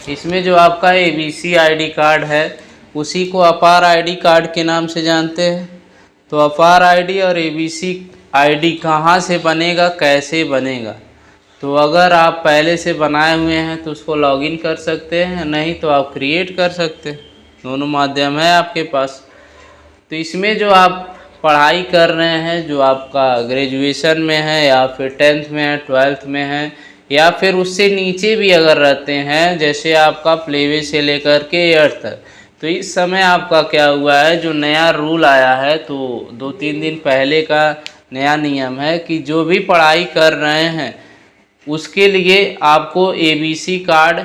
इसमें जो आपका एबीसी आईडी कार्ड है उसी को अपार आईडी कार्ड के नाम से जानते हैं। तो अपार आईडी और एबीसी आईडी कहाँ से बनेगा, कैसे बनेगा? तो अगर आप पहले से बनाए हुए हैं तो उसको लॉगिन कर सकते हैं, नहीं तो आप क्रिएट कर सकते हैं। दोनों माध्यम है आपके पास। तो इसमें जो आप पढ़ाई कर रहे हैं, जो आपका ग्रेजुएशन में है या फिर 10th में है, 12th में है या फिर उससे नीचे भी अगर रहते हैं, जैसे आपका प्लेवे से लेकर के 8th तक, तो इस समय आपका क्या हुआ है, जो नया रूल आया है, तो 2-3 दिन पहले का नया नियम है कि जो भी पढ़ाई कर रहे हैं उसके लिए आपको एबीसी कार्ड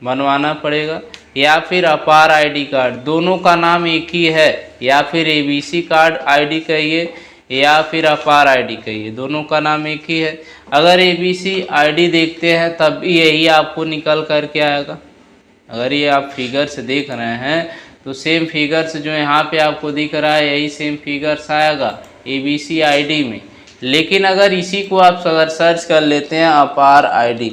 बनवाना पड़ेगा या फिर अपार आईडी कार्ड। दोनों का नाम एक ही है, या फिर एबीसी कार्ड आईडी कहिए या फिर अपार आईडी कहिए, दोनों का नाम एक ही है। अगर एबीसी आईडी देखते हैं तब भी यही आपको निकल कर के आएगा। अगर ये आप फिगर्स देख रहे हैं तो सेम फिगर्स जो यहाँ पे आपको दिख रहा है यही सेम फिगर्स आएगा एबीसी आईडी में। लेकिन अगर इसी को आप अगर सर्च कर लेते हैं अपार आईडी,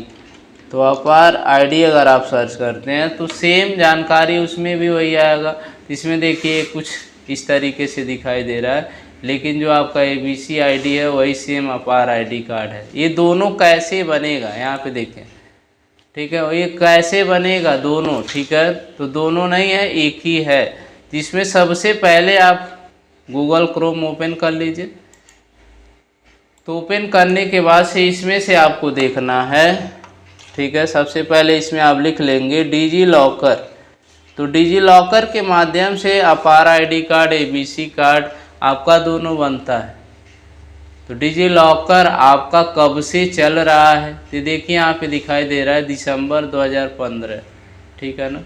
तो अपार आईडी अगर आप सर्च करते हैं तो सेम जानकारी उसमें भी वही आएगा। इसमें देखिए कुछ इस तरीके से दिखाई दे रहा है, लेकिन जो आपका एबीसी आईडी है वही सेम अपार आईडी कार्ड है। ये दोनों कैसे बनेगा यहाँ पे देखें, ठीक है, ये कैसे बनेगा दोनों, ठीक है, तो दोनों नहीं है, एक ही है। जिसमें सबसे पहले आप गूगल क्रोम ओपन कर लीजिए। तो ओपन करने के बाद से इसमें से आपको देखना है, ठीक है, सबसे पहले इसमें आप लिख लेंगे डिजी लॉकर। तो डिजी लॉकर के माध्यम से अपार आईडी कार्ड, एबीसी कार्ड आपका दोनों बनता है। तो डिजी लॉकर आपका कब से चल रहा है, तो देखिए यहाँ पे दिखाई दे रहा है दिसंबर 2015, ठीक है ना,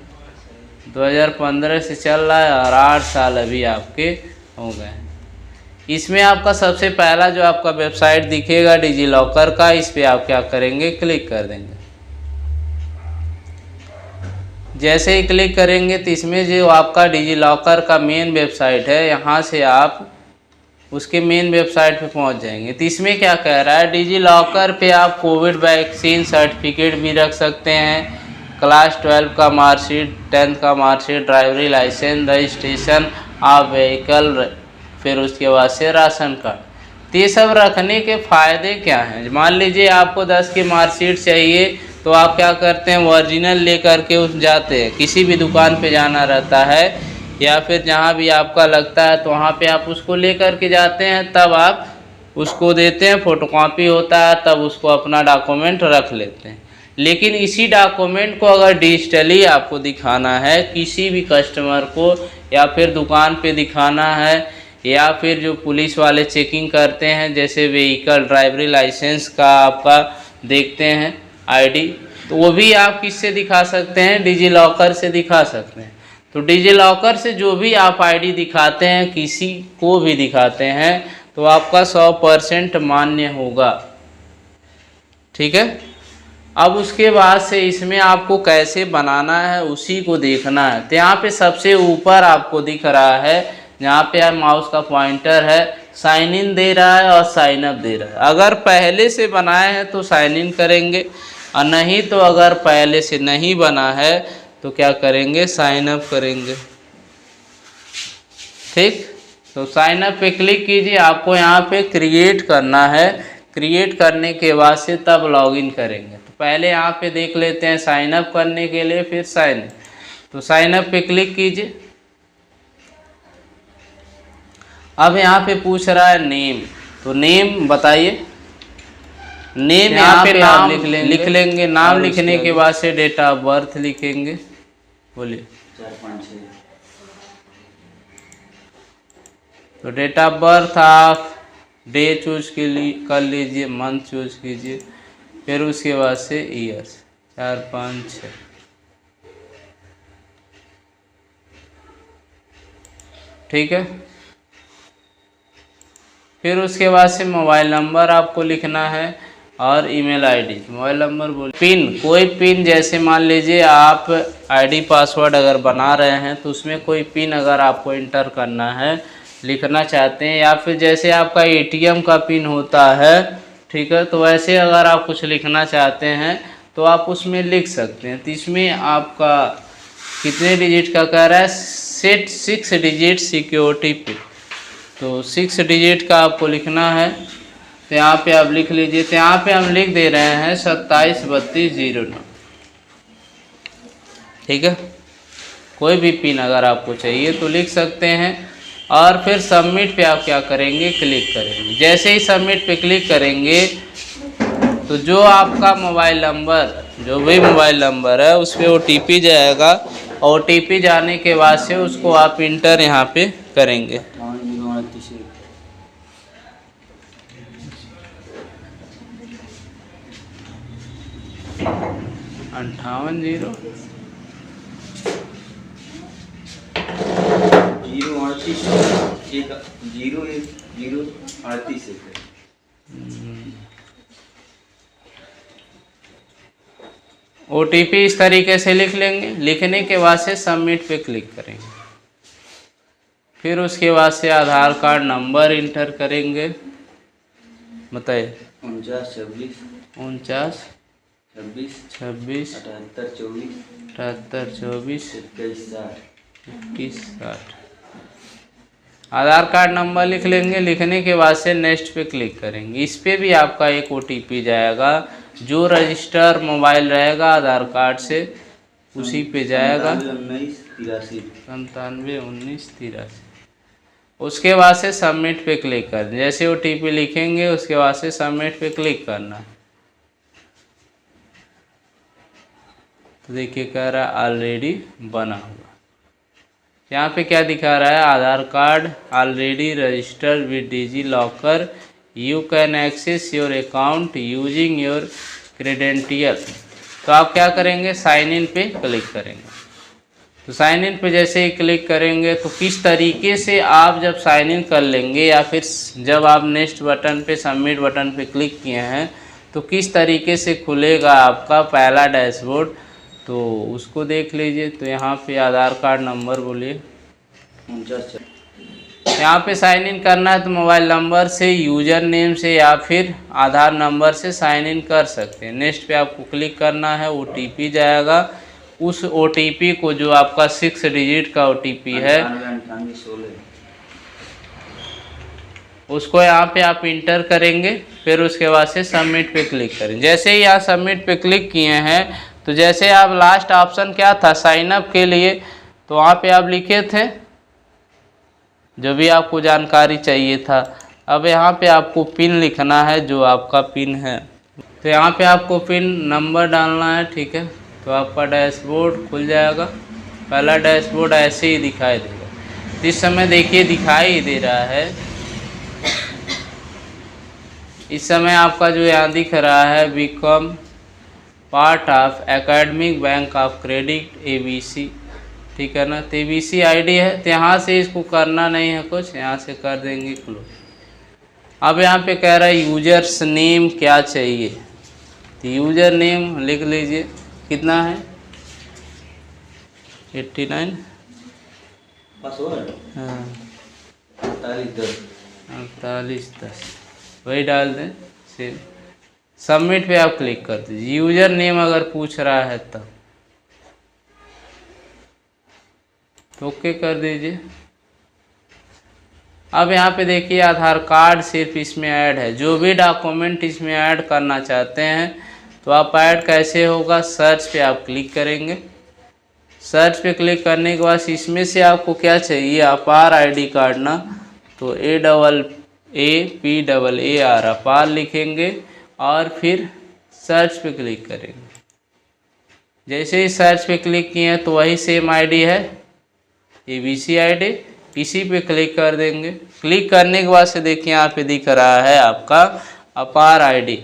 2015 से चल रहा है और 8 साल अभी आपके हो गए हैं। इसमें आपका सबसे पहला जो आपका वेबसाइट दिखेगा डिजी लॉकर का, इस पर आप क्या करेंगे, क्लिक कर देंगे। जैसे ही क्लिक करेंगे तो इसमें जो आपका डिजी लॉकर का मेन वेबसाइट है, यहाँ से आप उसके मेन वेबसाइट पे पहुँच जाएंगे। तो इसमें क्या कह रहा है, डिजी लॉकर पे आप कोविड वैक्सीन सर्टिफिकेट भी रख सकते हैं, क्लास 12 का मार्कशीट, 10th का marksheet, driving licence, registration of vehicle, फिर उसके बाद से राशन कार्ड। तो ये सब रखने के फ़ायदे क्या हैं? मान लीजिए आपको 10 की मार्कशीट चाहिए, तो आप क्या करते हैं, ओरिजिनल लेकर के उस जाते हैं, किसी भी दुकान पे जाना रहता है या फिर जहाँ भी आपका लगता है तो वहाँ पे आप उसको लेकर के जाते हैं, तब आप उसको देते हैं, फोटोकॉपी होता है, तब उसको अपना डॉक्यूमेंट रख लेते हैं। लेकिन इसी डॉक्यूमेंट को अगर डिजिटली आपको दिखाना है किसी भी कस्टमर को, या फिर दुकान पे दिखाना है, या फिर जो पुलिस वाले चेकिंग करते हैं, जैसे व्हीकल, ड्राइवरी लाइसेंस का आपका देखते हैं आईडी, तो वो भी आप किससे दिखा सकते हैं, डिजी लॉकर से दिखा सकते हैं। तो डिजी लॉकर से जो भी आप आईडी दिखाते हैं, किसी को भी दिखाते हैं, तो आपका 100% मान्य होगा, ठीक है। अब उसके बाद से इसमें आपको कैसे बनाना है उसी को देखना है। तो यहाँ पे सबसे ऊपर आपको दिख रहा है, जहाँ पे माउस का पॉइंटर है, साइन इन दे रहा है और साइन अप दे रहा है। अगर पहले से बनाए हैं तो साइन इन करेंगे, और नहीं तो अगर पहले से नहीं बना है तो क्या करेंगे, साइन अप करेंगे, ठीक। तो साइन अप पे क्लिक कीजिए। आपको यहाँ पे क्रिएट करना है, क्रिएट करने के बाद से तब लॉगिन करेंगे। तो पहले यहाँ पे देख लेते हैं साइन अप करने के लिए, फिर साइन इन। तो साइन अप पे क्लिक कीजिए। अब यहाँ पे पूछ रहा है नेम, तो नेम बताइए। नेम यहाँ पे नाम लिख लेंगे। नाम लिखने के बाद से डेट ऑफ बर्थ लिखेंगे, बोलिए। 456। तो डेट ऑफ बर्थ आप डे चूज कर लीजिए, मंथ चूज कीजिए, फिर उसके बाद से ईयर्स 456, ठीक है। फिर उसके बाद से मोबाइल नंबर आपको लिखना है और ईमेल आईडी। मोबाइल नंबर बोल, पिन, कोई पिन, जैसे मान लीजिए आप आईडी पासवर्ड अगर बना रहे हैं तो उसमें कोई पिन अगर आपको इंटर करना है, लिखना चाहते हैं, या फिर जैसे आपका एटीएम का पिन होता है, ठीक है, तो वैसे अगर आप कुछ लिखना चाहते हैं तो आप उसमें लिख सकते हैं। तो इसमें आपका कितने डिजिट का कह रहा है, सेट 6 डिजिट सिक्योरिटी पिन। तो 6 डिजिट का आपको लिखना है। तो यहाँ पे आप लिख लीजिए। तो यहाँ पे हम लिख दे रहे हैं 273209। ठीक है, कोई भी पिन अगर आपको चाहिए तो लिख सकते हैं। और फिर सबमिट पे आप क्या करेंगे, क्लिक करेंगे। जैसे ही सबमिट पे क्लिक करेंगे तो जो आपका मोबाइल नंबर, जो भी मोबाइल नंबर है उस पर OTP जाएगा। OTP जाने के बाद से उसको आप इंटर यहाँ पे करेंगे। 58 OTP इस तरीके से लिख लेंगे। लिखने के बाद से सबमिट पे क्लिक करेंगे। फिर उसके बाद से आधार कार्ड नंबर इंटर करेंगे। बताइए। 49 26 78 24 21 60। आधार कार्ड नंबर लिख लेंगे। लिखने के बाद से नेक्स्ट पे क्लिक करेंगे। इस पे भी आपका एक OTP जाएगा, जो रजिस्टर मोबाइल रहेगा आधार कार्ड से उसी पे जाएगा। 971983। उसके बाद से सबमिट पे क्लिक कर दें। जैसे OTP लिखेंगे उसके बाद से सबमिट पे क्लिक करना। तो देखिए कह रहा है ऑलरेडी बना हुआ। यहाँ पे क्या दिखा रहा है, Aadhaar card already registered with DigiLocker, you can access your account using your credential. तो आप क्या करेंगे, साइन इन पे क्लिक करेंगे। तो साइन इन पे जैसे ही क्लिक करेंगे तो किस तरीके से आप जब साइन इन कर लेंगे या फिर जब आप नेक्स्ट बटन पे, सबमिट बटन पे क्लिक किए हैं तो किस तरीके से खुलेगा आपका पहला डैशबोर्ड, तो उसको देख लीजिए। तो यहाँ पे आधार कार्ड नंबर बोलिए। यहाँ पे साइन इन करना है तो मोबाइल नंबर से, यूज़र नेम से या फिर आधार नंबर से साइन इन कर सकते हैं। नेक्स्ट पे आपको क्लिक करना है। OTP जाएगा। उस OTP को, जो आपका 6 डिजिट का OTP है, उसको यहाँ पे आप इंटर करेंगे। फिर उसके बाद से सबमिट पे क्लिक करें। जैसे ही यहाँ सबमिट पे क्लिक किए हैं तो जैसे आप लास्ट ऑप्शन क्या था, साइन अप के लिए, तो वहाँ पे आप लिखे थे जो भी आपको जानकारी चाहिए था। अब यहाँ पे आपको पिन लिखना है, जो आपका पिन है। तो यहाँ पे आपको पिन नंबर डालना है। ठीक है, तो आपका डैशबोर्ड खुल जाएगा। पहला डैशबोर्ड ऐसे ही दिखाई देगा। इस समय देखिए दिखाई दे रहा है। इस समय आपका जो यहाँ दिख रहा है, become part of academic bank of credit ABC। ठीक है ना। तो ABC ID है। तो यहाँ से इसको करना नहीं है कुछ, यहाँ से कर देंगे क्लोज। अब यहाँ पे कह रहा है यूजर्स नेम क्या चाहिए। तो यूजर नेम लिख लीजिए। कितना है, 89। हाँ, 4810 वही डाल दें। सेव। सबमिट पे आप क्लिक कर दीजिए। यूजर नेम अगर पूछ रहा है तब तो ओके कर दीजिए। अब यहाँ पे देखिए आधार कार्ड सिर्फ इसमें ऐड है। जो भी डॉक्यूमेंट इसमें ऐड करना चाहते हैं तो आप ऐड कैसे होगा, सर्च पे आप क्लिक करेंगे। सर्च पे क्लिक करने के बाद इसमें से आपको क्या चाहिए, अपार ID कार्ड ना, तो AAAPAAR अपार लिखेंगे और फिर सर्च पे क्लिक करेंगे। जैसे ही सर्च पे क्लिक किए हैं तो वही सेम ID है, ABC ID। इसी पे क्लिक कर देंगे। क्लिक करने के बाद से देखिए यहाँ पे दिख रहा है आपका अपार ID।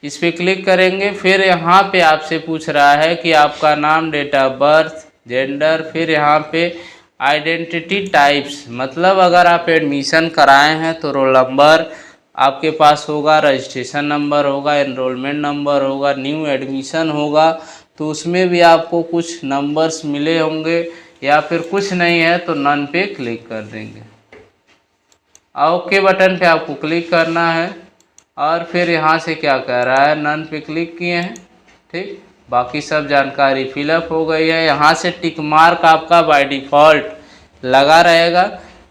इस पे क्लिक करेंगे। फिर यहाँ पे आपसे पूछ रहा है कि आपका नाम, डेट ऑफ बर्थ, जेंडर, फिर यहाँ पे आइडेंटिटी टाइप्स, मतलब अगर आप एडमिशन कराए हैं तो रोल नंबर आपके पास होगा, रजिस्ट्रेशन नंबर होगा, एनरोलमेंट नंबर होगा, न्यू एडमिशन होगा तो उसमें भी आपको कुछ नंबर्स मिले होंगे, या फिर कुछ नहीं है तो नन पे क्लिक कर देंगे। ओके बटन पे आपको क्लिक करना है। और फिर यहाँ से क्या कह रहा है, नन पे क्लिक किए हैं। ठीक, बाकी सब जानकारी फिलअप हो गई है। यहाँ से टिक मार्क आपका बाय डिफ़ॉल्ट लगा रहेगा।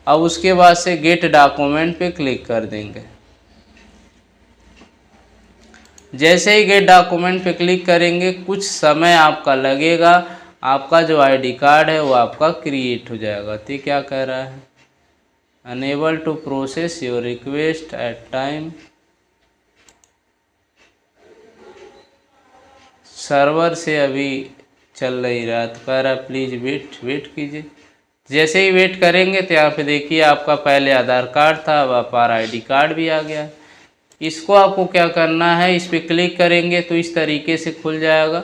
अब उसके बाद से गेट डॉक्यूमेंट पे क्लिक कर देंगे। जैसे ही गेट डॉक्यूमेंट पे क्लिक करेंगे कुछ समय आपका लगेगा, आपका जो आईडी कार्ड है वो आपका क्रिएट हो जाएगा। तो क्या कह रहा है, unable to process your request at time, server से अभी चल नहीं रहा। तो कह रहा है प्लीज़ वेट कीजिए। जैसे ही वेट करेंगे तो यहाँ पे देखिए आपका पहले आधार कार्ड था, अब अपार आईडी कार्ड भी आ गया। इसको आपको क्या करना है, इस पर क्लिक करेंगे तो इस तरीके से खुल जाएगा।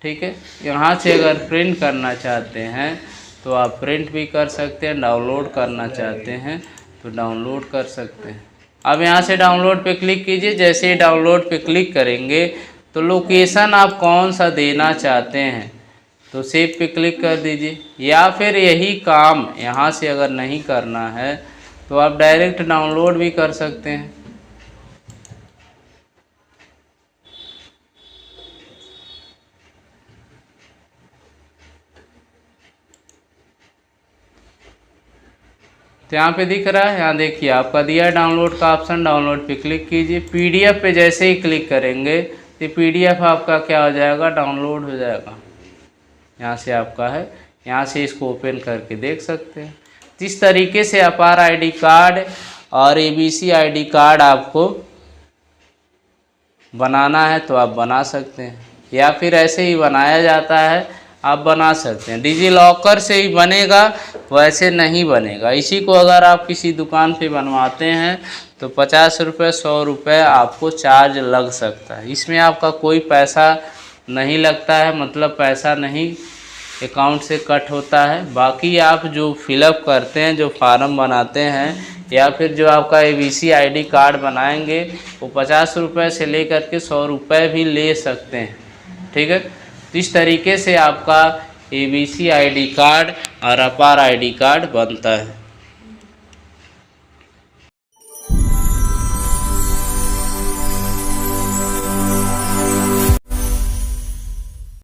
ठीक है, यहाँ से अगर प्रिंट करना चाहते हैं तो आप प्रिंट भी कर सकते हैं, डाउनलोड करना चाहते हैं तो डाउनलोड कर सकते हैं। अब यहाँ से डाउनलोड पे क्लिक कीजिए। जैसे ही डाउनलोड पे क्लिक करेंगे तो लोकेशन आप कौन सा देना चाहते हैं तो सेव पे क्लिक कर दीजिए। या फिर यही काम यहाँ से अगर नहीं करना है तो आप डायरेक्ट डाउनलोड भी कर सकते हैं। तो यहाँ पे दिख रहा है, यहाँ देखिए आपका दिया डाउनलोड का ऑप्शन, डाउनलोड पे क्लिक कीजिए। पीडीएफ पे जैसे ही क्लिक करेंगे तो पीडीएफ आपका क्या हो जाएगा, डाउनलोड हो जाएगा। यहाँ से आपका है, यहाँ से इसको ओपन करके देख सकते हैं। जिस तरीके से अपार आईडी कार्ड और एबीसी आईडी कार्ड आपको बनाना है तो आप बना सकते हैं, या फिर ऐसे ही बनाया जाता है आप बना सकते हैं। डिजी लॉकर से ही बनेगा, वैसे नहीं बनेगा। इसी को अगर आप किसी दुकान पे बनवाते हैं तो 50 रुपये 100 रुपये आपको चार्ज लग सकता है। इसमें आपका कोई पैसा नहीं लगता है, मतलब पैसा नहीं अकाउंट से कट होता है। बाकी आप जो फिलअप करते हैं, जो फार्म बनाते हैं या फिर जो आपका एबीसी आईडी कार्ड बनाएंगे वो 50 रुपये से लेकर के 100 रुपये भी ले सकते हैं। ठीक है, इस तरीके से आपका एबीसी आईडी कार्ड और अपार आईडी कार्ड बनता है।